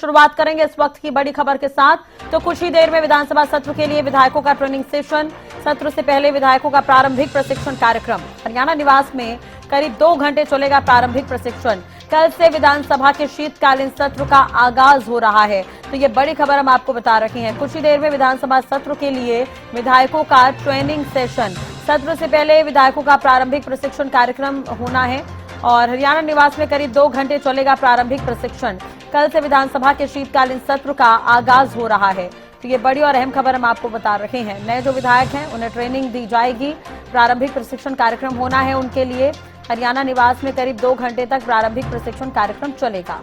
शुरुआत करेंगे इस वक्त की बड़ी खबर के साथ। तो कुछ ही देर में विधानसभा सत्र के लिए विधायकों का ट्रेनिंग सेशन। सत्र से पहले विधायकों का प्रारंभिक प्रशिक्षण कार्यक्रम। हरियाणा निवास में करीब 2 घंटे चलेगा प्रारंभिक प्रशिक्षण। कल से विधानसभा के शीतकालीन सत्र का आगाज हो रहा है। तो ये बड़ी खबर हम आपको बता रहे हैं। कुछ ही देर में विधानसभा सत्र के लिए विधायकों का ट्रेनिंग सेशन। सत्र से पहले विधायकों का प्रारंभिक प्रशिक्षण कार्यक्रम होना है और हरियाणा निवास में करीब 2 घंटे चलेगा प्रारंभिक प्रशिक्षण। कल से विधानसभा के शीतकालीन सत्र का आगाज हो रहा है। तो ये बड़ी और अहम खबर हम आपको बता रहे हैं। नए जो विधायक हैं उन्हें ट्रेनिंग दी जाएगी। प्रारंभिक प्रशिक्षण कार्यक्रम होना है उनके लिए। हरियाणा निवास में करीब 2 घंटे तक प्रारंभिक प्रशिक्षण कार्यक्रम चलेगा।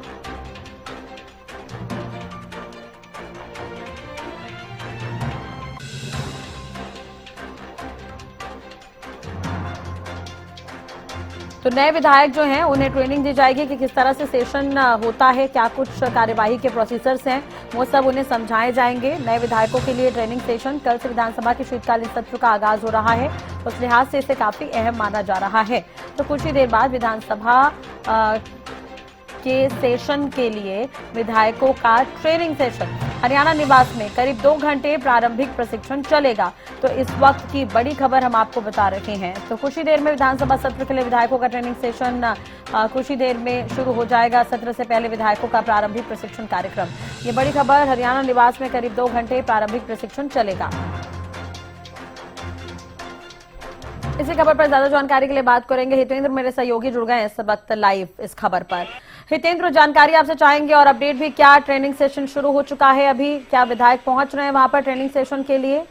तो नए विधायक जो हैं उन्हें ट्रेनिंग दी जाएगी कि किस तरह से सेशन होता है, क्या कुछ कार्यवाही के प्रोसीजर्स हैं, वो सब उन्हें समझाए जाएंगे। नए विधायकों के लिए ट्रेनिंग सेशन। कल से विधानसभा के शीतकालीन सत्र का आगाज हो रहा है, उस लिहाज से इसे काफी अहम माना जा रहा है। तो कुछ ही देर बाद विधानसभा के सेशन के लिए विधायकों का ट्रेनिंग सेशन। हरियाणा निवास में करीब 2 घंटे प्रारंभिक प्रशिक्षण चलेगा। तो इस वक्त की बड़ी खबर हम आपको बता रहे हैं। तो कुछ ही देर में विधानसभा सत्र के लिए विधायकों का ट्रेनिंग सेशन कुछ ही देर में शुरू हो जाएगा। सत्र से पहले विधायकों का प्रारंभिक प्रशिक्षण कार्यक्रम। ये बड़ी खबर। हरियाणा निवास में करीब 2 घंटे प्रारंभिक प्रशिक्षण चलेगा। इसी खबर पर ज्यादा जानकारी के लिए बात करेंगे। हितेंद्र मेरे सहयोगी जुड़ गए हैं इस वक्त लाइव इस खबर पर। हितेंद्र, जानकारी आपसे चाहेंगे और अपडेट भी। क्या ट्रेनिंग सेशन शुरू हो चुका है अभी? क्या विधायक पहुंच रहे हैं वहां पर ट्रेनिंग सेशन के लिए?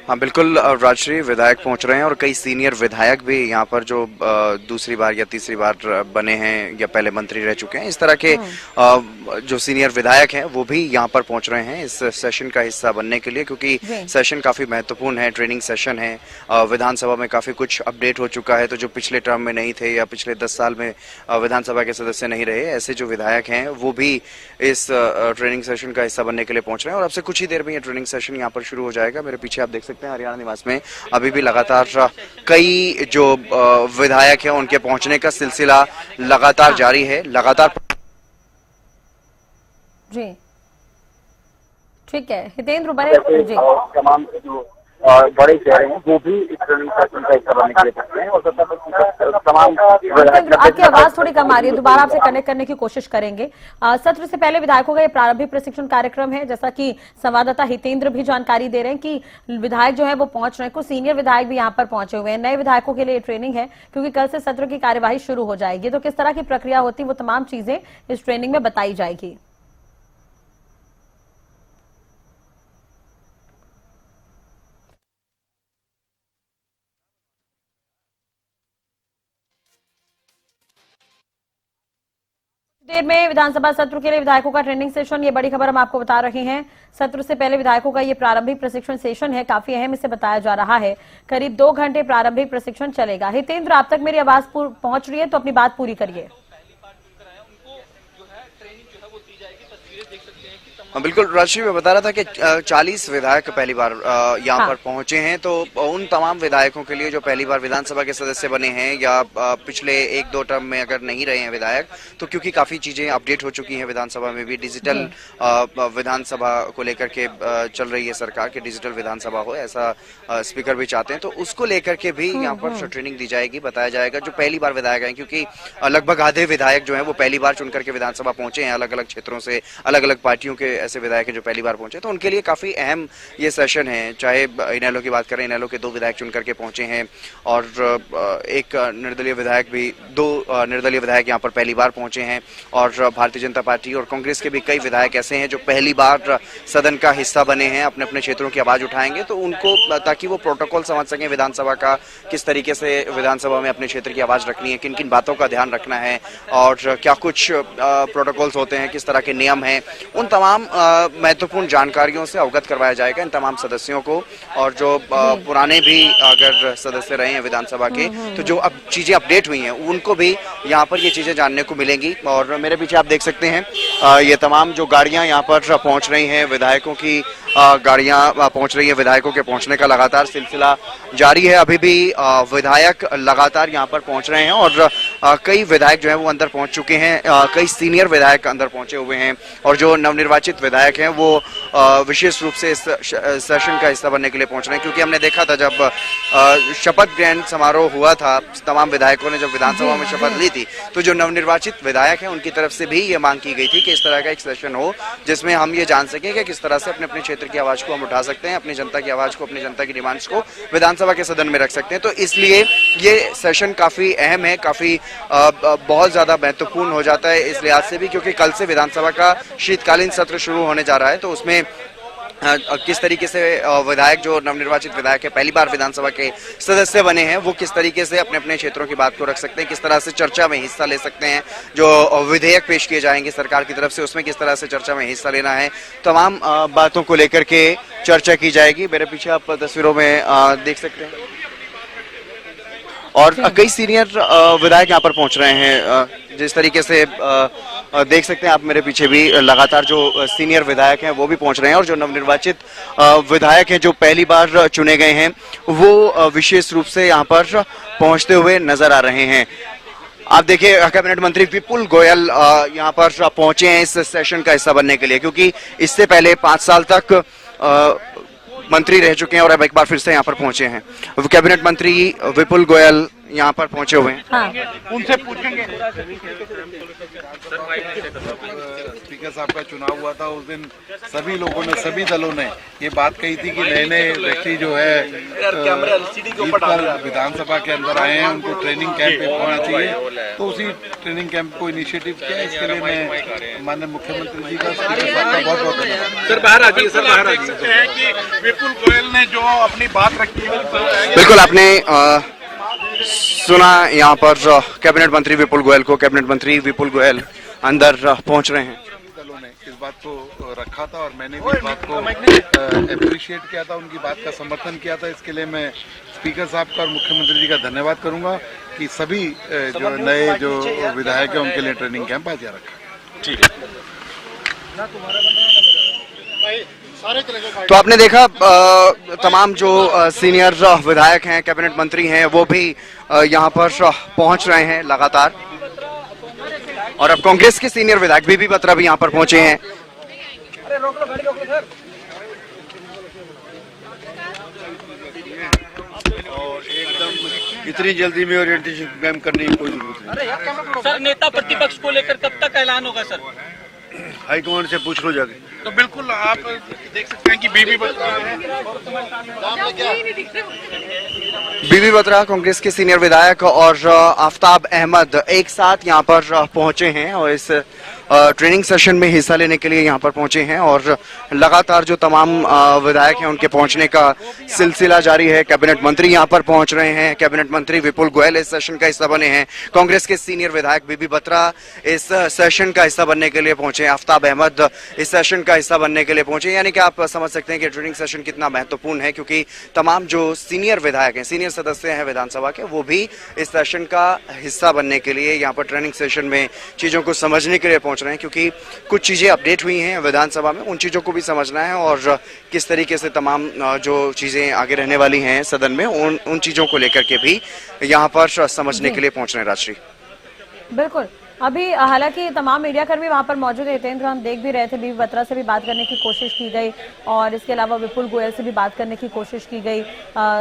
हाँ बिल्कुल राजश्री, विधायक पहुंच रहे हैं और कई सीनियर विधायक भी यहाँ पर जो दूसरी बार या तीसरी बार बने हैं या पहले मंत्री रह चुके हैं, इस तरह के जो सीनियर विधायक हैं वो भी यहाँ पर पहुंच रहे हैं इस सेशन का हिस्सा बनने के लिए, क्योंकि सेशन काफी महत्वपूर्ण है, ट्रेनिंग सेशन है। विधानसभा में काफी कुछ अपडेट हो चुका है। तो जो पिछले टर्म में नहीं थे या पिछले 10 साल में विधानसभा के सदस्य नहीं रहे, ऐसे जो विधायक हैं वो भी इस ट्रेनिंग सेशन का हिस्सा बनने के लिए पहुंच रहे हैं। और अब से कुछ ही देर में ये ट्रेनिंग सेशन यहाँ पर शुरू हो जाएगा। मेरे पीछे आप देख सकते हैं हरियाणा निवास में अभी भी लगातार कई जो विधायक हैं उनके पहुंचने का सिलसिला लगातार जारी है। लगातार जी ठीक है हितेंद्र, बड़े जी तमाम जो बड़े चेहरे हैं वो भी इस ट्रेनिंग सेशन का हिस्सा बनने के लिए पहुंचे हैं। और तमाम आपकी आवाज थोड़ी कम आ रही है, दोबारा आपसे कनेक्ट करने की कोशिश करेंगे। सत्र से पहले विधायकों का ये प्रारंभिक प्रशिक्षण कार्यक्रम है, जैसा कि संवाददाता हितेंद्र भी जानकारी दे रहे हैं कि विधायक जो है वो पहुंच रहे हैं। कुछ सीनियर विधायक भी यहाँ पर पहुंचे हुए हैं। नए विधायकों के लिए ट्रेनिंग है क्योंकि कल से सत्र की कार्यवाही शुरू हो जाएगी। तो किस तरह की प्रक्रिया होती है वो तमाम चीजें इस ट्रेनिंग में बताई जाएगी। देर में विधानसभा सत्र के लिए विधायकों का ट्रेनिंग सेशन। ये बड़ी खबर हम आपको बता रहे हैं। सत्र से पहले विधायकों का ये प्रारंभिक प्रशिक्षण सेशन है, काफी अहम इसे बताया जा रहा है। करीब 2 घंटे प्रारंभिक प्रशिक्षण चलेगा। हितेंद्र, आप तक मेरी आवाज पहुंच रही है तो अपनी बात पूरी करिए। बिल्कुल राजश्री, मैं बता रहा था कि 40 विधायक पहली बार यहाँ पर पहुंचे हैं। तो उन तमाम विधायकों के लिए जो पहली बार विधानसभा के सदस्य बने हैं या पिछले 1-2 टर्म में अगर नहीं रहे हैं विधायक, तो क्योंकि काफी चीजें अपडेट हो चुकी हैं विधानसभा में भी। डिजिटल विधानसभा को लेकर के चल रही है सरकार कि डिजिटल विधानसभा हो, ऐसा स्पीकर भी चाहते हैं। तो उसको लेकर के भी यहाँ पर ट्रेनिंग दी जाएगी, बताया जाएगा। जो पहली बार विधायक हैं, क्योंकि लगभग आधे विधायक जो है वो पहली बार चुन करके विधानसभा पहुंचे हैं, अलग अलग क्षेत्रों से, अलग अलग पार्टियों के ऐसे विधायक हैं जो पहली बार पहुंचे, तो उनके लिए काफी अहम ये सेशन है। चाहे इनेलो की बात करें, इनेलो के 2 विधायक चुन करके पहुंचे हैं और एक निर्दलीय विधायक भी, 2 निर्दलीय विधायक यहाँ पर पहली बार पहुंचे हैं। और भारतीय जनता पार्टी और कांग्रेस के भी कई विधायक ऐसे हैं जो पहली बार सदन का हिस्सा बने हैं, अपने अपने क्षेत्रों की आवाज उठाएंगे। तो उनको, ताकि वो प्रोटोकॉल समझ सकें विधानसभा का, किस तरीके से विधानसभा में अपने क्षेत्र की आवाज रखनी है, किन किन बातों का ध्यान रखना है और क्या कुछ प्रोटोकॉल्स होते हैं, किस तरह के नियम हैं, उन तमाम महत्वपूर्ण जानकारियों से अवगत करवाया जाएगा इन तमाम सदस्यों को। और जो पुराने भी अगर सदस्य रहे हैं विधानसभा के, तो जो अब चीजें अपडेट हुई हैं उनको भी यहाँ पर ये चीजें जानने को मिलेंगी। और मेरे पीछे आप देख सकते हैं ये तमाम जो गाड़ियां यहाँ पर पहुंच रही हैं, विधायकों की गाड़ियां पहुंच रही है। विधायकों के पहुंचने का लगातार सिलसिला जारी है। अभी भी विधायक लगातार यहाँ पर पहुंच रहे हैं और कई विधायक जो हैं वो अंदर पहुंच चुके हैं, कई सीनियर विधायक अंदर पहुंचे हुए हैं और जो नवनिर्वाचित विधायक हैं वो विशेष रूप से इस सेशन का हिस्सा बनने के लिए पहुंच रहे हैं। क्योंकि हमने देखा था जब शपथ ग्रहण समारोह हुआ था, तमाम विधायकों ने जब विधानसभा में शपथ ली थी, तो जो नवनिर्वाचित विधायक हैं उनकी तरफ से भी ये मांग की गई थी कि इस तरह का एक सेशन हो जिसमें हम ये जान सकें कि किस तरह से अपने अपने क्षेत्र की आवाज को हम उठा सकते हैं, अपनी जनता की आवाज को, अपनी जनता की डिमांड्स को विधानसभा के सदन में रख सकते हैं। तो इसलिए ये सेशन काफी अहम है, काफी बहुत ज्यादा महत्वपूर्ण हो जाता है इस लिहाज से भी, क्योंकि कल से विधानसभा का शीतकालीन सत्र शुरू होने जा रहा है। तो उसमें किस तरीके से विधायक जो नवनिर्वाचित विधायक है, पहली बार विधानसभा के सदस्य बने हैं, वो किस तरीके से अपने अपने क्षेत्रों की बात को रख सकते हैं, किस तरह से चर्चा में हिस्सा ले सकते हैं, जो विधेयक पेश किए जाएंगे सरकार की तरफ से उसमें किस तरह से चर्चा में हिस्सा लेना है, तमाम बातों को लेकर के चर्चा की जाएगी। मेरे पीछे आप तस्वीरों में देख सकते हैं और कई सीनियर विधायक यहाँ पर पहुंच रहे हैं। जिस तरीके से देख सकते हैं आप मेरे पीछे भी लगातार जो सीनियर विधायक हैं वो भी पहुंच रहे हैं और जो नवनिर्वाचित विधायक हैं जो पहली बार चुने गए हैं वो विशेष रूप से यहाँ पर पहुंचते हुए नजर आ रहे हैं। आप देखिए कैबिनेट मंत्री विपुल गोयल यहाँ पर पहुंचे हैं इस सेशन का हिस्सा बनने के लिए, क्योंकि इससे पहले 5 साल तक मंत्री रह चुके हैं और अब एक बार फिर से यहाँ पर पहुंचे हैं। कैबिनेट मंत्री विपुल गोयल यहाँ पर पहुंचे हुए हैं। हाँ। उनसे पूछेंगे। स्पीकर साहब का चुनाव हुआ था उस दिन सभी लोगों ने, सभी दलों ने ये बात कही थी कि नए नए व्यक्ति जो है विधानसभा के अंदर आए हैं उनको ट्रेनिंग कैंप पे होना चाहिए। तो उसी ट्रेनिंग कैंप को इनिशिएटिव किया, इसके लिए मैं माननीय मुख्यमंत्री जी का, स्पीकर साहब का बहुत बहुत धन्यवाद। सर बाहर आ जाइए, सर बाहर आ जाइए। कि विपुल गोयल ने जो अपनी बात रखी है, बिल्कुल आपने सुना यहाँ पर कैबिनेट मंत्री विपुल गोयल को। कैबिनेट मंत्री विपुल गोयल अंदर पहुंच रहे हैं। दलों ने इस बात को रखा था और मैंने भी इस बात को अप्रिशिएट किया था, उनकी बात का समर्थन किया था। इसके लिए मैं स्पीकर साहब का और मुख्यमंत्री जी का धन्यवाद करूंगा कि सभी जो नए जो विधायक हैं उनके लिए ट्रेनिंग कैंप आज रखा। ठीक है। तो आपने देखा तमाम जो सीनियर विधायक हैं, कैबिनेट मंत्री हैं, वो भी यहाँ पर पहुंच रहे हैं लगातार। और अब कांग्रेस के सीनियर विधायक बीबी बत्रा भी यहाँ पर पहुंचे हैं। और एकदम इतनी जल्दी में ओरिएंटेशन कैंप करने की कोई जरूरत नहीं। सर नेता प्रतिपक्ष को लेकर कब तक ऐलान होगा सर? हाईकमांड से पूछ लो जाके। तो बिल्कुल आप देख सकते हैं कि बीबी बत्रा कांग्रेस के सीनियर विधायक और आफ्ताब अहमद एक साथ यहाँ पर पहुंचे हैं और इस ट्रेनिंग सेशन में हिस्सा लेने के लिए यहाँ पर पहुंचे हैं। और लगातार जो तमाम विधायक हैं उनके पहुंचने का सिलसिला जारी है। कैबिनेट मंत्री यहाँ पर पहुंच रहे हैं। कैबिनेट मंत्री विपुल गोयल इस सेशन का हिस्सा बने हैं। कांग्रेस के सीनियर विधायक बीबी बत्रा इस सेशन का हिस्सा बनने के लिए पहुंचे। आफ्ताब अहमद इस सेशन का हिस्सा बनने के लिए पहुंचे। यानी कि आप समझ सकते हैं कि ट्रेनिंग सेशन कितना महत्वपूर्ण है, क्योंकि तमाम जो सीनियर विधायक हैं, सीनियर सदस्य हैं विधानसभा के, वो भी इस सेशन का हिस्सा बनने के लिए यहाँ पर ट्रेनिंग सेशन में चीजों को समझने के लिए पहुंच रहे हैं। क्योंकि कुछ चीजें अपडेट हुई हैं विधानसभा में, उन चीजों को भी समझना है और किस तरीके से तमाम जो चीजें आगे रहने वाली हैं सदन में, उन चीजों को लेकर के भी यहाँ पर समझने के लिए पहुंच रहे हैं। राजश्री, बिल्कुल। अभी हालांकि तमाम मीडिया कर्मी वहां पर मौजूद है। हितेंद्र, हम देख भी रहे थे, बीबी बत्रा से भी बात करने की कोशिश की गई और इसके अलावा विपुल गोयल से भी बात करने की कोशिश की गई।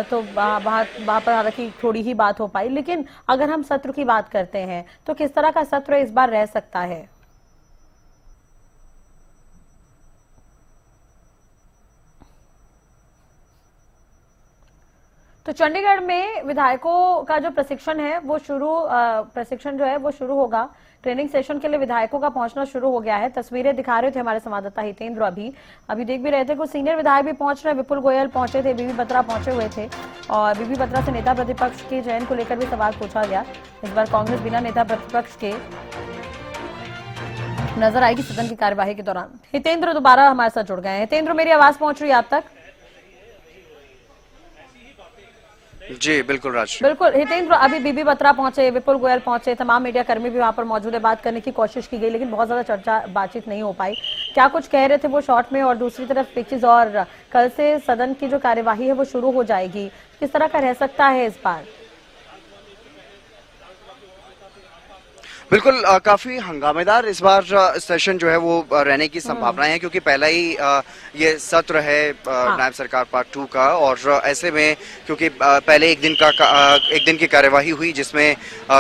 तो वहां पर हालांकि थोड़ी ही बात हो पाई। लेकिन अगर हम सत्र की बात करते हैं तो किस तरह का सत्र इस बार रह सकता है? तो चंडीगढ़ में विधायकों का जो प्रशिक्षण है वो शुरू होगा। ट्रेनिंग सेशन के लिए विधायकों का पहुंचना शुरू हो गया है। तस्वीरें दिखा रहे थे हमारे संवाददाता हितेंद्र। अभी देख भी रहे थे, कुछ सीनियर विधायक भी पहुंच रहे हैं। विपुल गोयल पहुंचे थे, बीबी बत्रा पहुंचे हुए थे और बीबी बत्रा से नेता प्रतिपक्ष के चयन को लेकर भी सवाल पूछा गया। इस बार कांग्रेस बिना नेता प्रतिपक्ष के नजर आएगी सदन की कार्यवाही के दौरान। हितेंद्र दोबारा हमारे साथ जुड़ गए हैं। हितेंद्र, मेरी आवाज पहुंच रही है आप तक? जी बिल्कुल राज। बिल्कुल हितेंद्र, अभी बीबी बत्रा पहुंचे, विपुल गोयल पहुंचे, तमाम मीडिया कर्मी भी वहां पर मौजूद है। बात करने की कोशिश की गई लेकिन बहुत ज्यादा बातचीत नहीं हो पाई। क्या कुछ कह रहे थे वो शॉर्ट में? और दूसरी तरफ पिचेस और कल से सदन की जो कार्यवाही है वो शुरू हो जाएगी, किस तरह का रह सकता है इस बार? बिल्कुल काफी हंगामेदार इस बार सेशन जो है वो रहने की संभावनाएं हैं, क्योंकि पहला ही ये सत्र है नायब सरकार पार्ट 2 का, और ऐसे में क्योंकि पहले एक दिन की कार्यवाही हुई जिसमें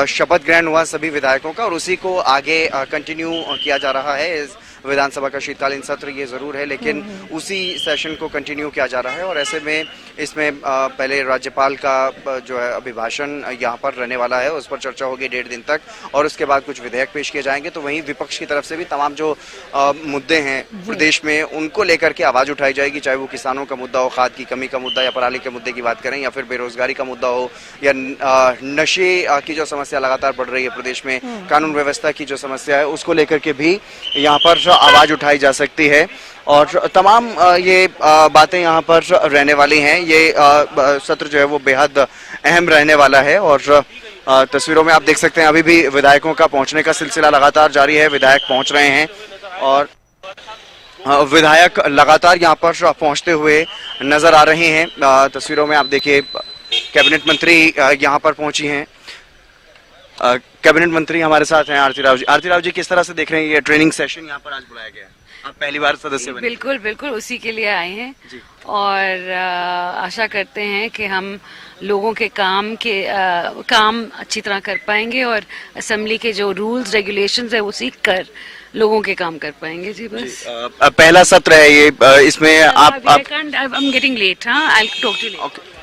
शपथ ग्रहण हुआ सभी विधायकों का, और उसी को आगे कंटिन्यू किया जा रहा है। इस विधानसभा का शीतकालीन सत्र ये जरूर है, लेकिन उसी सेशन को कंटिन्यू किया जा रहा है, और ऐसे में इसमें पहले राज्यपाल का जो है अभिभाषण यहाँ पर रहने वाला है, उस पर चर्चा होगी 1.5 दिन तक, और उसके बाद कुछ विधेयक पेश किए जाएंगे। तो वहीं विपक्ष की तरफ से भी तमाम जो मुद्दे हैं प्रदेश में उनको लेकर के आवाज उठाई जाएगी, चाहे वो किसानों का मुद्दा हो, खाद की कमी का मुद्दा, या पराली के मुद्दे की बात करें, या फिर बेरोजगारी का मुद्दा हो, या नशे की जो समस्या लगातार बढ़ रही है प्रदेश में, कानून व्यवस्था की जो समस्या है उसको लेकर के भी यहाँ पर आवाज उठाई जा सकती है, और तमाम ये बातें यहाँ पर रहने वाली हैं। ये सत्र जो है वो बेहद अहम रहने वाला है, और तस्वीरों में आप देख सकते हैं अभी भी विधायकों का पहुंचने का सिलसिला लगातार जारी है। विधायक पहुंच रहे हैं, और विधायक लगातार यहाँ पर पहुंचते हुए नजर आ रहे हैं। तस्वीरों में आप देखिए कैबिनेट मंत्री यहाँ पर पहुंची हैं। कैबिनेट मंत्री हमारे साथ हैं आरती राव जी। आरती राव जी, किस तरह से देख रहे हैं ये ट्रेनिंग सेशन यहाँ पर आज बुलाया गया है? आप पहली बार सदस्य बने। बिल्कुल बिल्कुल उसी के लिए आए हैं, और आशा करते हैं कि हम लोगों के काम अच्छी तरह कर पाएंगे, और असेंबली के जो रूल्स रेगुलेशंस है वो सीख कर लोगों के काम कर पाएंगे। जी बस पहला सत्र है ये, इसमें आप आई एम गेटिंग लेट। हाँ, I will talk to you later.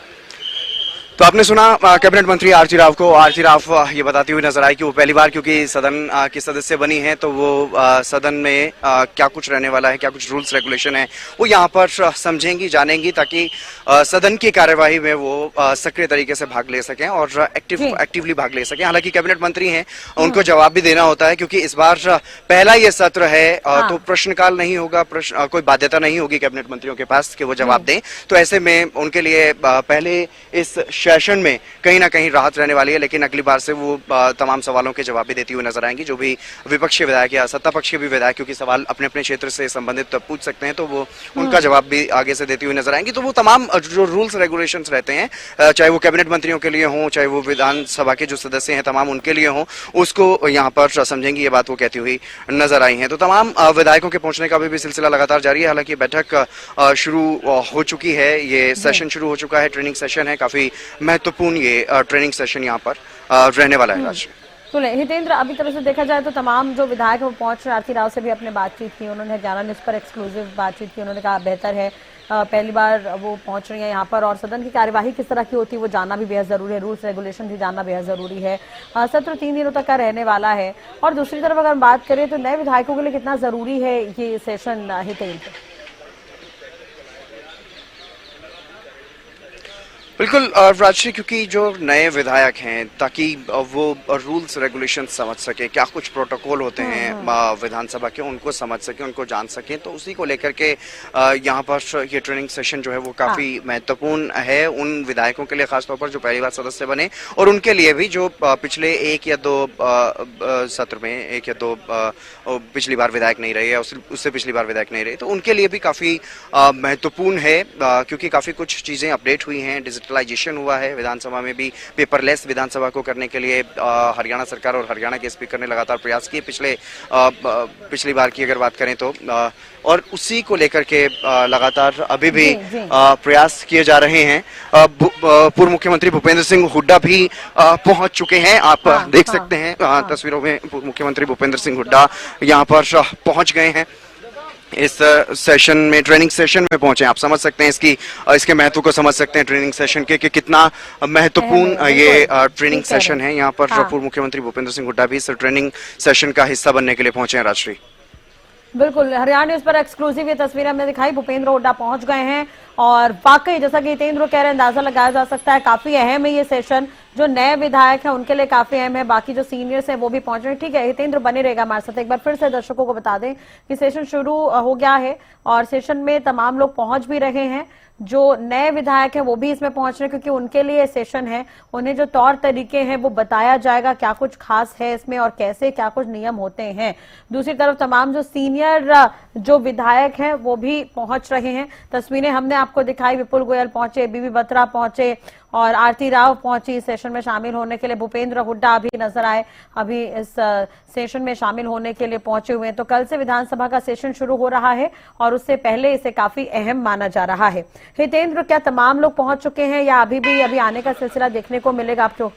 तो आपने सुना कैबिनेट मंत्री आरती राव को। आरती राव ये बताती हुई नजर आई कि वो पहली बार क्योंकि सदन की सदस्य बनी है, तो वो सदन में क्या कुछ रहने वाला है, क्या कुछ रूल्स रेगुलेशन है, वो यहाँ पर समझेंगी, जानेंगी, ताकि सदन की कार्यवाही में वो सक्रिय तरीके से भाग ले सकें और एक्टिवली भाग ले सकें। हालांकि कैबिनेट मंत्री हैं, उनको जवाब भी देना होता है, क्योंकि इस बार पहला ये सत्र है, तो प्रश्नकाल नहीं होगा, कोई बाध्यता नहीं होगी कैबिनेट मंत्रियों के पास कि वो जवाब दें। तो ऐसे में उनके लिए पहले इस सेशन में कहीं ना कहीं राहत रहने वाली है, लेकिन अगली बार से वो तमाम सवालों के जवाब भी देती हुई नजर आएंगी। जो भी विपक्ष के विधायक या सत्ता पक्ष के भी विधायक, क्योंकि सवाल अपने अपने क्षेत्र से संबंधित पूछ सकते हैं, तो वो उनका जवाब भी आगे से देती हुई नजर आएंगी। तो वो तमाम जो रूल्स रेगुलेशंस रहते हैं, चाहे वो कैबिनेट मंत्रियों के लिए हों, चाहे वो विधानसभा के जो सदस्य हैं तमाम उनके लिए हों, उसको यहाँ पर समझेंगी, ये बात वो कहती हुई नजर आई है। तो तमाम विधायकों के पहुंचने का भी सिलसिला लगातार जारी है। हालांकि बैठक शुरू हो चुकी है, ये सेशन शुरू हो चुका है, ट्रेनिंग सेशन है, काफी महत्वपूर्ण ये ट्रेनिंग सेशन यहाँ पर रहने वाला है। आज तो हितेंद्र, अभी तरह से देखा जाए तो तमाम जो विधायक वो पहुंच रहे, आरती राव से भी अपने बातचीत की, उन्होंने 11 न्यूज़ पर एक्सक्लूसिव बातचीत की। उन्होंने कहा बेहतर है, पहली बार वो पहुंच रही है यहाँ पर, और सदन की कार्यवाही किस तरह की होती है वो जानना भी बेहद जरूरी है, रूल्स रेगुलेशन भी जानना बेहद जरूरी है। सत्र 3 दिनों तक का रहने वाला है। और दूसरी तरफ अगर बात करें तो नए विधायकों के लिए कितना जरूरी है ये सेशन हितेंद्र? बिल्कुल राजश्री, क्योंकि जो नए विधायक हैं, ताकि वो रूल्स रेगुलेशन समझ सके, क्या कुछ प्रोटोकॉल होते हैं विधानसभा के, उनको समझ सके, उनको जान सके, तो उसी को लेकर के यहाँ पर ये ट्रेनिंग सेशन जो है वो काफी महत्वपूर्ण है उन विधायकों के लिए, खासतौर पर जो पहली बार सदस्य बने, और उनके लिए भी जो पिछले 1 या 2 सत्र में 1 या 2 पिछली बार विधायक नहीं रहे, या उससे पिछली बार विधायक नहीं रहे, तो उनके लिए भी काफी महत्वपूर्ण है, क्योंकि काफी कुछ चीजें अपडेट हुई हैं। डिजिटलाइजेशन हुआ है विधानसभा में भी, पेपरलेस विधानसभा को करने के लिए हरियाणा सरकार और हरियाणा के स्पीकर ने लगातार प्रयास किए पिछली बार की अगर बात करें तो, और उसी को लेकर के लगातार अभी भी प्रयास किए जा रहे हैं। पूर्व मुख्यमंत्री भूपेंद्र सिंह हुड्डा भी पहुंच चुके हैं, आप देख सकते हैं तस्वीरों में। पूर्व मुख्यमंत्री भूपेंद्र सिंह हुड्डा यहाँ पर पहुंच गए हैं, इस सेशन में, ट्रेनिंग सेशन में पहुंचे। आप समझ सकते हैं इसके महत्व को समझ सकते हैं ट्रेनिंग सेशन के, कि कितना महत्वपूर्ण ये ट्रेनिंग सेशन है। यहाँ पर पूर्व मुख्यमंत्री भूपेंद्र सिंह हुड्डा भी इस ट्रेनिंग सेशन का हिस्सा बनने के लिए पहुंचे हैं। राजश्री, बिल्कुल, हरियाणा न्यूज़ पर एक्सक्लूसिव ये तस्वीरें हमने दिखाई। भूपेंद्र हुड्डा पहुंच गए हैं, और वाकई जैसा कि हितेंद्र कह रहे हैं, अंदाजा लगाया जा सकता है काफी अहम है ये सेशन। जो नए विधायक हैं उनके लिए काफी अहम है, बाकी जो सीनियर्स हैं वो भी पहुंच रहे हैं। ठीक है हितेंद्र, बने रहेगा हमारे साथ। एक बार फिर से दर्शकों को बता दें कि सेशन शुरू हो गया है, और सेशन में तमाम लोग पहुंच भी रहे हैं। जो नए विधायक हैं वो भी इसमें पहुंच रहे हैं, क्योंकि उनके लिए सेशन है, उन्हें जो तौर तरीके हैं वो बताया जाएगा, क्या कुछ खास है इसमें और कैसे क्या कुछ नियम होते हैं। दूसरी तरफ तमाम जो सीनियर जो विधायक हैं वो भी पहुंच रहे हैं। तस्वीरें हमने आपको दिखाई, विपुल गोयल पहुंचे, बीबी बत्रा पहुंचे और आरती राव पहुंची सेशन में शामिल होने के लिए। भूपेंद्र हुड्डा भी नजर आए, अभी इस सेशन में शामिल होने के लिए पहुंचे हुए हैं। तो कल से विधानसभा का सेशन शुरू हो रहा है और उससे पहले इसे काफी अहम माना जा रहा है। हितेंद्र, क्या तमाम लोग पहुंच चुके हैं या अभी आने का सिलसिला देखने को मिलेगा आपको?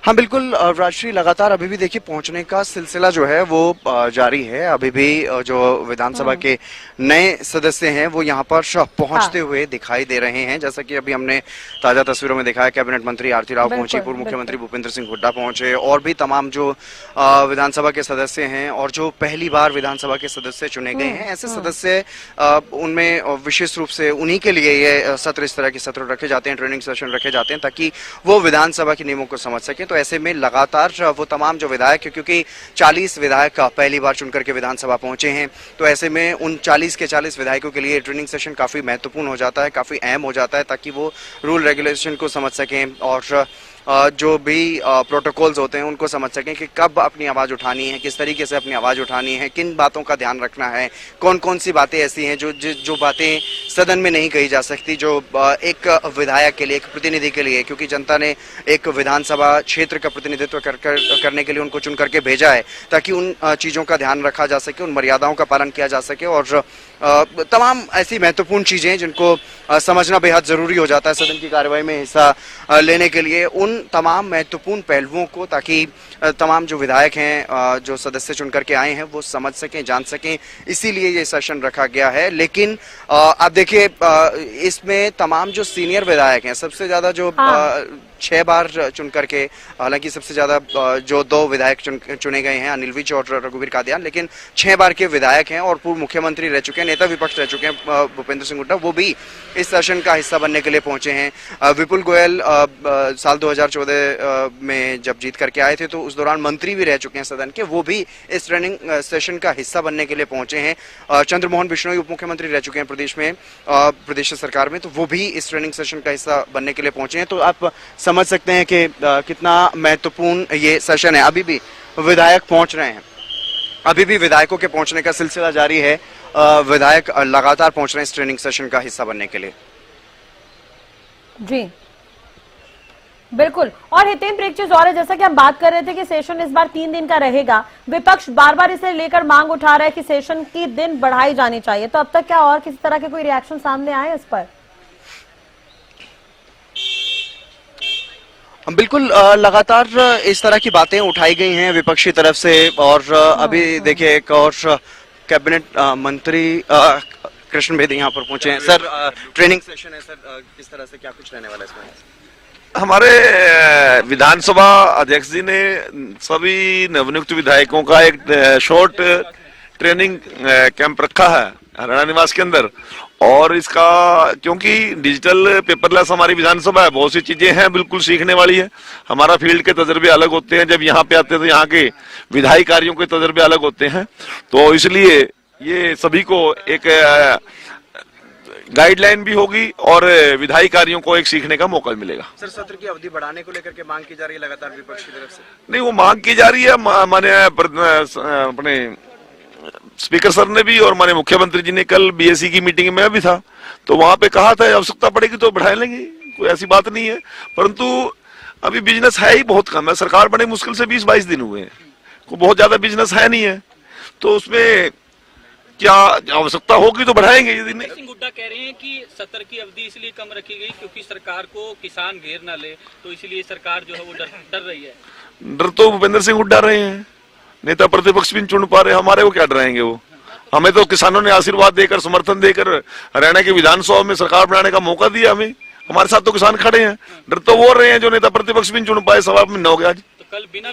हाँ बिल्कुल राजश्री, लगातार अभी भी देखिए पहुंचने का सिलसिला जो है वो जारी है। अभी भी जो विधानसभा के नए सदस्य हैं वो यहाँ पर पहुंचते हुए दिखाई दे रहे हैं। जैसा कि अभी हमने ताजा तस्वीरों में दिखाया, कैबिनेट मंत्री आरती राव पहुंची, पूर्व मुख्यमंत्री भूपेंद्र सिंह हुड्डा पहुंचे और भी तमाम जो विधानसभा के सदस्य हैं और जो पहली बार विधानसभा के सदस्य चुने गए हैं, ऐसे सदस्य उनमें विशेष रूप से उन्हीं के लिए ये सत्र, इस तरह के सत्र रखे जाते हैं, ट्रेनिंग सेशन रखे जाते हैं ताकि वो विधानसभा के नियमों को समझ सके। तो ऐसे में लगातार वो तमाम जो विधायक, क्योंकि 40 विधायक पहली बार चुनकर के विधानसभा पहुंचे हैं, तो ऐसे में उन 40 के 40 विधायकों के लिए ट्रेनिंग सेशन काफी महत्वपूर्ण हो जाता है, काफी अहम हो जाता है ताकि वो रूल रेगुलेशन को समझ सकें और जो भी प्रोटोकॉल्स होते हैं उनको समझ सकें कि कब अपनी आवाज़ उठानी है, किस तरीके से अपनी आवाज़ उठानी है, किन बातों का ध्यान रखना है, कौन कौन सी बातें ऐसी हैं जो बातें सदन में नहीं कही जा सकती, जो एक विधायक के लिए, एक प्रतिनिधि के लिए, क्योंकि जनता ने एक विधानसभा क्षेत्र का प्रतिनिधित्व करने के लिए उनको चुन करके भेजा है ताकि उन चीज़ों का ध्यान रखा जा सके, उन मर्यादाओं का पालन किया जा सके और तमाम ऐसी महत्वपूर्ण चीज़ें जिनको समझना बेहद ज़रूरी हो जाता है सदन की कार्यवाही में हिस्सा लेने के लिए, उन तमाम महत्वपूर्ण पहलुओं को ताकि तमाम जो विधायक हैं, जो सदस्य चुन करके आए हैं, वो समझ सकें, जान सकें, इसीलिए ये सेशन रखा गया है। लेकिन आप देखिए इसमें तमाम जो सीनियर विधायक हैं, सबसे ज़्यादा जो 6 बार चुन करके, हालांकि सबसे ज्यादा जो 2 विधायक चुने गए हैं, अनिल विज और रघुवीर कादियान, लेकिन 6 बार के विधायक हैं और पूर्व मुख्यमंत्री रह चुके हैं, नेता विपक्ष रह चुके हैं भूपेंद्र सिंह हुड्डा, वो भी इस सेशन का हिस्सा बनने के लिए पहुंचे हैं। विपुल गोयल साल 2014 में जब जीत करके आए थे तो उस दौरान मंत्री भी रह चुके हैं सदन के, वो भी इस ट्रेनिंग सेशन का हिस्सा बनने के लिए पहुंचे हैं। चंद्रमोहन बिश्नोई उप मुख्यमंत्री रह चुके हैं प्रदेश में, प्रदेश सरकार में, तो वो भी इस ट्रेनिंग सेशन का हिस्सा बनने के लिए पहुंचे हैं। तो आप समझ सकते हैं कि कितना महत्वपूर्ण ये सेशन है। अभी भी विधायक पहुंच रहे हैं, अभी भी विधायकों के पहुंचने का सिलसिला जारी है, विधायक लगातार पहुंच रहे हैं इस ट्रेनिंग सेशन का हिस्सा बनने के लिए। जी बिल्कुल। और हितेंद्र, एक चीज और है, जैसा कि हम बात कर रहे थे कि सेशन इस बार 3 दिन का रहेगा, विपक्ष बार बार इसे लेकर मांग उठा रहा है कि सेशन की दिन बढ़ाई जानी चाहिए, तो अब तक क्या और किसी तरह के कोई रिएक्शन सामने आए इस पर? बिल्कुल, लगातार इस तरह की बातें उठाई गई हैं विपक्षी तरफ से और अभी देखिए एक और कैबिनेट मंत्री कृष्ण बेदी यहाँ पर पहुंचे हैं। सर, ट्रेनिंग सेशन है सर, किस तरह से क्या कुछ रहने वाला है इसमें? हमारे विधानसभा अध्यक्ष जी ने सभी नवनियुक्त विधायकों का एक शॉर्ट ट्रेनिंग कैंप रखा है हरियाणा निवास के अंदर, और इसका क्योंकि डिजिटल पेपरलेस हमारी विधानसभा है, बहुत सी चीजें हैं बिल्कुल सीखने वाली है। हमारा फील्ड के तजर्बे अलग होते हैं, जब यहाँ पे आते हैं तो यहाँ के विधायी कार्यों के तजर्बे अलग होते हैं, तो इसलिए ये सभी को एक गाइडलाइन भी होगी और विधायी कार्यों को एक सीखने का मौका मिलेगा। सर, सत्र की अवधि बढ़ाने को लेकर के मांग की जा रही है लगातार विपक्ष की तरफ से? नहीं, वो मांग की जा रही है, माने अपने स्पीकर सर ने भी और माननीय मुख्यमंत्री जी ने कल बीएससी की मीटिंग में भी था, तो वहां पे कहा था आवश्यकता पड़ेगी तो बढ़ा लेंगे, कोई ऐसी बात नहीं है। परंतु अभी बिजनेस है ही बहुत कम है, सरकार बड़े मुश्किल से 20-22 दिन हुए हैं, कोई बहुत ज्यादा बिजनेस है नहीं है, तो उसमें क्या आवश्यकता होगी तो बढ़ाएंगे। यदि नहीं, सिंह हुड्डा कह रहे हैं कि सत्र की अवधि इसलिए कम रखी गई क्योंकि सरकार को किसान घेर ना ले, तो इसलिए सरकार जो है वो डर रही है। डर तो भूपेंद्र सिंह हुड्डा रहे हैं, नेता प्रतिपक्ष भी नहीं चुन पा रहे, हमारे को क्या डराएंगे वो? हमें तो किसानों ने आशीर्वाद देकर, समर्थन देकर हरियाणा के विधानसभा में सरकार बनाने का मौका दिया हमें, हमारे साथ तो किसान खड़े हैं। डर तो वो रहे हैं जो नेता प्रतिपक्ष भी नहीं चुन पाए, सवा महीना हो गया आज। तो कल बिना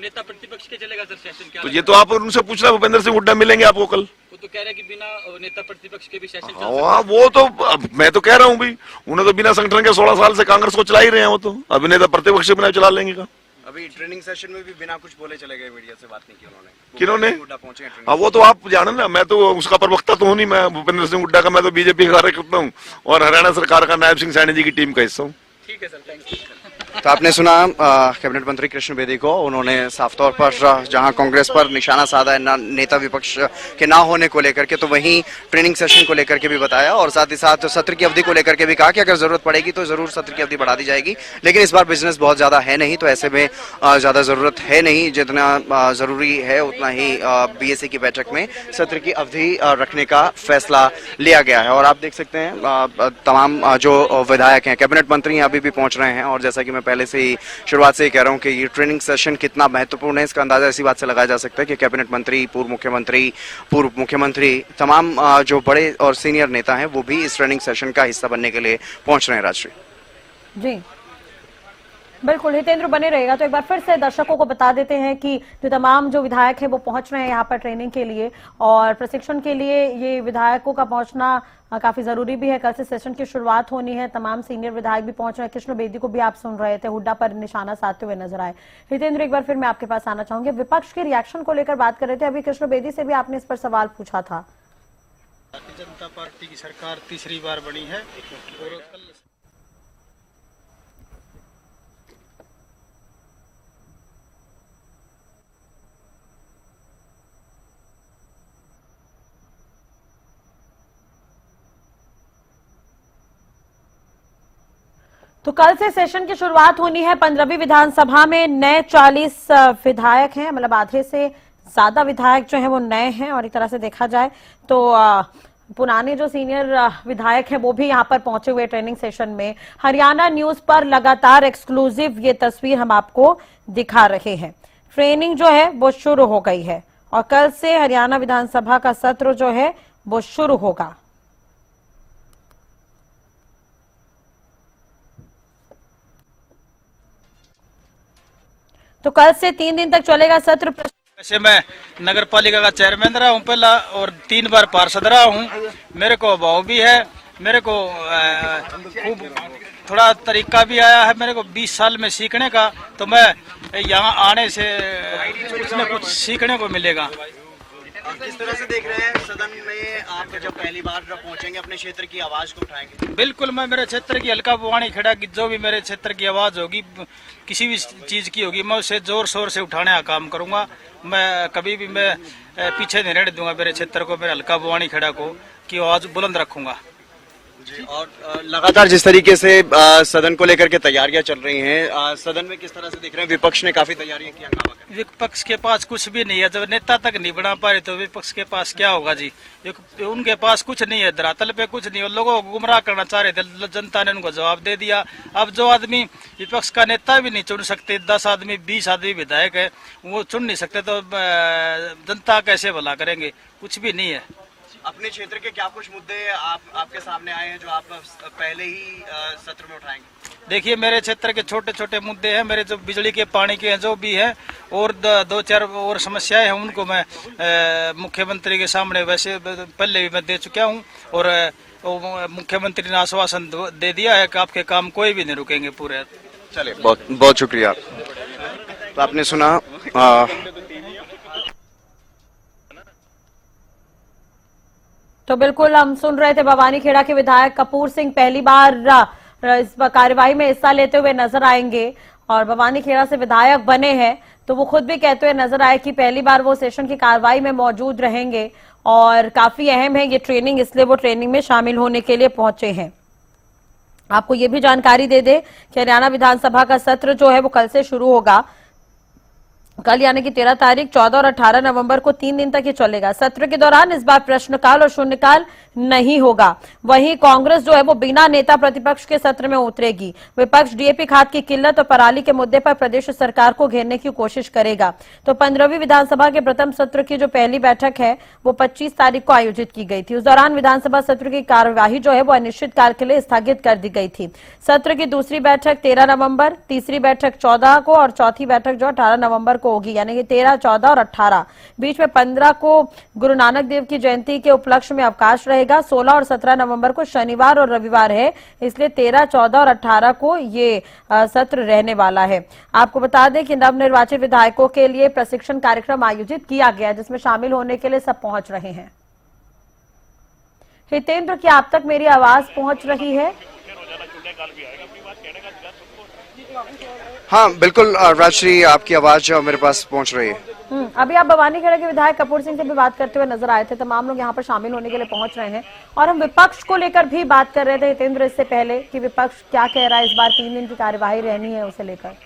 नेता प्रतिपक्ष के चलेगा सर सेशन? क्या तो ये तो आप उनसे पूछना, भूपेंद्र सिंह हुड्डा मिलेंगे आपको कल। वो तो कह रहे हैं कि बिना नेता प्रतिपक्ष के भी सेशन चल सकता है। वो तो मैं तो कह रहा हूँ भाई, उन्हें तो बिना संगठन के 16 साल से कांग्रेस को चला ही रहे हैं, वो तो अभी नेता प्रतिपक्ष के बिना चला लेंगे का। अभी ट्रेनिंग सेशन में भी बिना कुछ बोले चले गए, मीडिया से बात नहीं की उन्होंने। किन्होंने? पहुंचे। हाँ, वो तो आप जाने ना, मैं तो उसका प्रवक्ता तो हूँ नहीं, मैं भूपेंद्र सिंह हुड्डा का, मैं तो बीजेपी का कार्यकर्ता हूँ और हरियाणा सरकार का नायब सिंह सैनी जी की टीम का हिस्सा हूँ। ठीक है सर, थैंक यू। तो आपने सुना कैबिनेट मंत्री कृष्ण बेदी को, उन्होंने साफ तौर पर जहां कांग्रेस पर निशाना साधा है नेता विपक्ष के ना होने को लेकर के, तो वहीं ट्रेनिंग सेशन को लेकर के भी बताया और साथ ही साथ सत्र की अवधि को लेकर के भी कहा कि अगर जरूरत पड़ेगी तो जरूर सत्र की अवधि बढ़ा दी जाएगी, लेकिन इस बार बिजनेस बहुत ज्यादा है नहीं, तो ऐसे में ज्यादा जरूरत है नहीं, जितना जरूरी है उतना ही बीएससी की बैठक में सत्र की अवधि रखने का फैसला लिया गया है। और आप देख सकते हैं तमाम जो विधायक हैं, कैबिनेट मंत्री अभी भी पहुंच रहे हैं और जैसा कि मैं पहले से ही शुरुआत से ही कह रहा हूं कि ये ट्रेनिंग सेशन कितना महत्वपूर्ण है, इसका अंदाजा इसी बात से लगाया जा सकता है कि कैबिनेट मंत्री, पूर्व मुख्यमंत्री, तमाम जो बड़े और सीनियर नेता हैं वो भी इस ट्रेनिंग सेशन का हिस्सा बनने के लिए पहुंच रहे हैं। राजश्री जी बिल्कुल, हितेंद्र बने रहेगा। तो एक बार फिर से दर्शकों को बता देते हैं कि जो तमाम जो विधायक हैं वो पहुंच रहे हैं यहाँ पर ट्रेनिंग के लिए और प्रशिक्षण के लिए। ये विधायकों का पहुंचना काफी जरूरी भी है। कल से सेशन की शुरुआत होनी है, तमाम सीनियर विधायक भी पहुंच रहे हैं। कृष्ण बेदी को भी आप सुन रहे थे, हुड्डा पर निशाना साधते हुए नजर आए। हितेंद्र, एक बार फिर मैं आपके पास आना चाहूंगी, विपक्ष के रिएक्शन को लेकर बात कर रहे थे, अभी कृष्ण बेदी से भी आपने इस पर सवाल पूछा था। भारतीय जनता पार्टी की सरकार तीसरी बार बनी है और कल तो कल से सेशन की शुरुआत होनी है 15वीं विधानसभा में। नए 40 विधायक हैं, मतलब आधे से ज्यादा विधायक जो हैं वो नए हैं और एक तरह से देखा जाए तो पुराने जो सीनियर विधायक हैं वो भी यहां पर पहुंचे हुए ट्रेनिंग सेशन में। हरियाणा न्यूज पर लगातार एक्सक्लूसिव ये तस्वीर हम आपको दिखा रहे हैं। ट्रेनिंग जो है वो शुरू हो गई है और कल से हरियाणा विधानसभा का सत्र जो है वो शुरू होगा। तो कल से 3 दिन तक चलेगा सत्र। वैसे मैं नगर पालिका का चेयरमैन रहा हूँ पहला और 3 बार पार्षद रहा हूँ। मेरे को अभाव भी है, मेरे को खूब थोड़ा तरीका भी आया है, मेरे को 20 साल में सीखने का। तो मैं यहाँ आने से कुछ न कुछ सीखने को मिलेगा। किस तरह से देख रहे हैं सदन में आप जब पहली बार पहुंचेंगे, अपने क्षेत्र की आवाज को उठाएंगे? बिल्कुल, मैं मेरे क्षेत्र की हल्का बुवाणी खड़ा की जो भी मेरे क्षेत्र की आवाज होगी, किसी भी चीज की होगी, मैं उसे जोर शोर से उठाने का काम करूंगा। मैं कभी भी मैं पीछे नहीं रहने दूंगा मेरे क्षेत्र को, मेरे हल्का बुवाणी खड़ा को की आवाज बुलंद रखूंगा। और लगातार जिस तरीके से सदन को लेकर के तैयारियां चल रही हैं, सदन में किस तरह से देख रहे हैं? विपक्ष ने काफी तैयारियां की, हंगामा कर। विपक्ष के पास कुछ भी नहीं है, जब नेता तक नहीं बना पाए तो विपक्ष के पास क्या होगा जी? उनके पास कुछ नहीं है, धरातल पे कुछ नहीं है। लोगों को गुमराह करना चाह रहे थे, जनता ने उनको जवाब दे दिया। अब जो आदमी विपक्ष का नेता भी नहीं चुन सकते, 10 आदमी 20 आदमी विधायक है, वो चुन नहीं सकते, तो जनता कैसे भला करेंगे? कुछ भी नहीं है। अपने क्षेत्र के क्या कुछ मुद्दे आपके सामने आए हैं जो आप पहले ही सत्र में उठाएंगे? देखिए, मेरे क्षेत्र के छोटे छोटे मुद्दे हैं, मेरे जो बिजली के पानी के हैं जो भी हैं, और 2-4 और समस्याएं हैं, उनको मैं मुख्यमंत्री के सामने वैसे पहले भी मैं दे चुका हूं और मुख्यमंत्री ने आश्वासन दे दिया है कि आपके काम कोई भी नहीं रुकेंगे पूरे। चलिए, बहुत बहुत शुक्रिया। तो आपने सुना तो बिल्कुल हम सुन रहे थे भवानी खेड़ा के विधायक कपूर सिंह पहली बार इस कार्यवाही में हिस्सा लेते हुए नजर आएंगे और भवानी खेड़ा से विधायक बने हैं, तो वो खुद भी कहते हुए नजर आए कि पहली बार वो सेशन की कार्यवाही में मौजूद रहेंगे और काफी अहम है ये ट्रेनिंग, इसलिए वो ट्रेनिंग में शामिल होने के लिए पहुंचे हैं। आपको ये भी जानकारी दे दे कि हरियाणा विधानसभा का सत्र जो है वो कल से शुरू होगा। कल यानी कि 13 तारीख, 14 और 18 नवंबर को 3 दिन तक ये चलेगा। सत्र के दौरान इस बार प्रश्नकाल और शून्यकाल नहीं होगा। वहीं कांग्रेस जो है वो बिना नेता प्रतिपक्ष के सत्र में उतरेगी। विपक्ष डीएपी खाद की किल्लत और पराली के मुद्दे पर प्रदेश सरकार को घेरने की कोशिश करेगा। तो 15वीं विधानसभा के प्रथम सत्र की जो पहली बैठक है वो 25 तारीख को आयोजित की गई थी। उस दौरान विधानसभा सत्र की कार्यवाही जो है वो अनिश्चित काल के लिए स्थगित कर दी गई थी। सत्र की दूसरी बैठक 13 नवंबर, तीसरी बैठक 14 को और चौथी बैठक जो 18 नवंबर को होगी, यानी कि 13, 14 और 18। बीच में 15 को गुरु नानक देव की जयंती के उपलक्ष्य में अवकाश रहेगा। 16 और 17 नवंबर को शनिवार और रविवार है, इसलिए 13, 14 और 18 को ये सत्र रहने वाला है। आपको बता दें कि नवनिर्वाचित विधायकों के लिए प्रशिक्षण कार्यक्रम आयोजित किया गया, जिसमें शामिल होने के लिए सब पहुंच रहे हैं। हितेंद्र, क्या आप तक मेरी आवाज पहुंच रही है? हाँ बिल्कुल राजश्री, आपकी आवाज मेरे पास पहुंच रही है। अभी आप भवानीखेड़ा के विधायक कपूर सिंह से भी बात करते हुए नजर आए थे। तमाम लोग यहाँ पर शामिल होने के लिए पहुंच रहे हैं और हम विपक्ष को लेकर भी बात कर रहे थे हितेंद्र इससे पहले कि विपक्ष क्या कह रहा है, इस बार 3 दिन की कार्यवाही रहनी है उसे लेकर।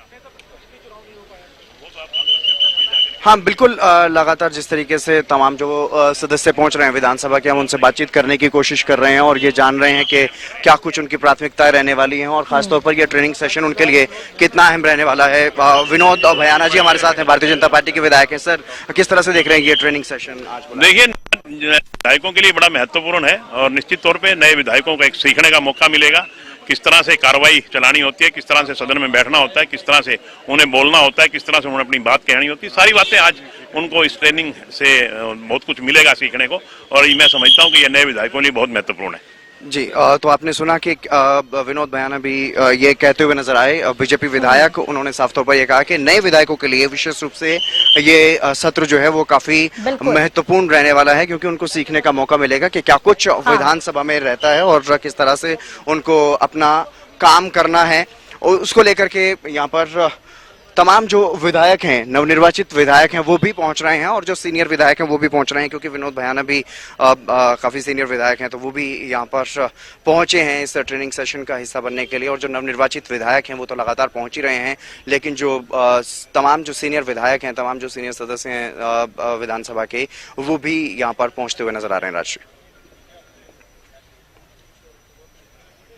हाँ बिल्कुल, लगातार जिस तरीके से तमाम जो सदस्य पहुंच रहे हैं विधानसभा के, हम उनसे बातचीत करने की कोशिश कर रहे हैं और ये जान रहे हैं कि क्या कुछ उनकी प्राथमिकताएं रहने वाली हैं और खासतौर पर ये ट्रेनिंग सेशन उनके लिए कितना अहम रहने वाला है। विनोद भयाना जी हमारे साथ हैं, भारतीय जनता पार्टी के विधायक हैं। सर, किस तरह से देख रहे हैं ये ट्रेनिंग सेशन आज? देखिए, विधायकों के लिए बड़ा महत्वपूर्ण है और निश्चित तौर पे नए विधायकों को एक सीखने का मौका मिलेगा, किस तरह से कार्रवाई चलानी होती है, किस तरह से सदन में बैठना होता है, किस तरह से उन्हें बोलना होता है, किस तरह से उन्हें अपनी बात कहनी होती है। सारी बातें आज उनको इस ट्रेनिंग से बहुत कुछ मिलेगा सीखने को और मैं समझता हूँ कि यह नए विधायकों के लिए बहुत महत्वपूर्ण है। जी, तो आपने सुना कि विनोद भयाना भी ये कहते हुए नजर आए, बीजेपी विधायक। उन्होंने साफ तौर पर यह कहा कि नए विधायकों के लिए विशेष रूप से ये सत्र जो है वो काफी महत्वपूर्ण रहने वाला है, क्योंकि उनको सीखने का मौका मिलेगा कि क्या कुछ विधानसभा में रहता है और किस तरह से उनको अपना काम करना है। और उसको लेकर के यहाँ पर तमाम जो विधायक हैं, नवनिर्वाचित विधायक हैं, वो भी पहुंच रहे हैं और जो सीनियर विधायक हैं वो भी पहुंच रहे हैं, क्योंकि विनोद भयाना भी काफी सीनियर विधायक हैं, तो वो भी यहाँ पर पहुंचे हैं इस ट्रेनिंग सेशन का हिस्सा बनने के लिए। और जो नवनिर्वाचित विधायक हैं वो तो लगातार पहुंच ही रहे हैं, लेकिन जो तमाम जो सीनियर विधायक हैं, तमाम जो सीनियर सदस्य हैं विधानसभा के, वो भी यहाँ पर पहुंचते हुए नजर आ रहे हैं। राजश्री,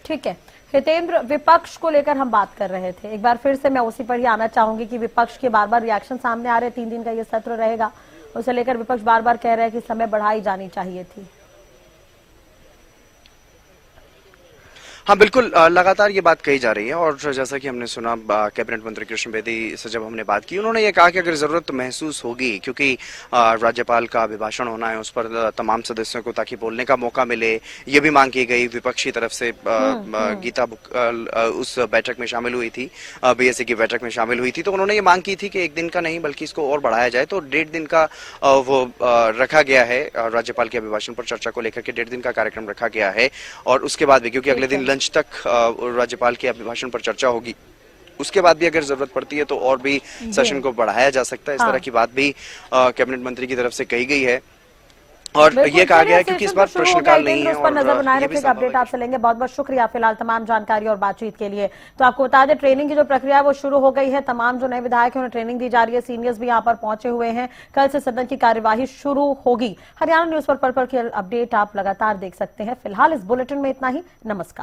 ठीक है हितेंद्र, विपक्ष को लेकर हम बात कर रहे थे। एक बार फिर से मैं उसी पर ही आना चाहूंगी कि विपक्ष के बार बार रिएक्शन सामने आ रहे हैं। 3 दिन का ये सत्र रहेगा, उसे लेकर विपक्ष बार बार कह रहे हैं कि समय बढ़ाई जानी चाहिए थी। हाँ बिल्कुल, लगातार ये बात कही जा रही है और जैसा कि हमने सुना कैबिनेट मंत्री कृष्ण बेदी से जब हमने बात की, उन्होंने ये कहा कि अगर जरूरत महसूस होगी, क्योंकि राज्यपाल का अभिभाषण होना है, उस पर तमाम सदस्यों को ताकि बोलने का मौका मिले, ये भी मांग की गई विपक्षी तरफ से। गीता उस बैठक में शामिल हुई थी, बीएससी की बैठक में शामिल हुई थी, तो उन्होंने ये मांग की थी कि 1 दिन का नहीं बल्कि इसको और बढ़ाया जाए। तो 1.5 दिन का वो रखा गया है, राज्यपाल के अभिभाषण पर चर्चा को लेकर के 1.5 दिन का कार्यक्रम रखा गया है। और उसके बाद भी, क्योंकि अगले दिन लंच तक राज्यपाल के अभिभाषण पर चर्चा होगी, उसके बाद भी अगर जरूरत पड़ती है तो और भी सेशन को बढ़ाया जा सकता है। इस तरह की बात भी कैबिनेट मंत्री की तरफ से कही गई है और ये कहा गया है क्योंकि इस बार प्रश्नकाल नहीं है। उस पर नजर बनाए रखिए, अपडेट आपसे लेंगे। बहुत बहुत शुक्रिया फिलहाल तमाम जानकारी और बातचीत के लिए। तो आपको बता दें, ट्रेनिंग की जो प्रक्रिया है वो शुरू हो गई है। तमाम जो नए विधायक हैं उन्हें ट्रेनिंग दी जा रही है। सीनियर्स भी यहाँ पर पहुंचे हुए हैं। कल से सदन की कार्यवाही शुरू होगी। हरियाणा न्यूज पर की अपडेट आप लगातार देख सकते हैं। फिलहाल इस बुलेटिन में इतना ही। नमस्कार।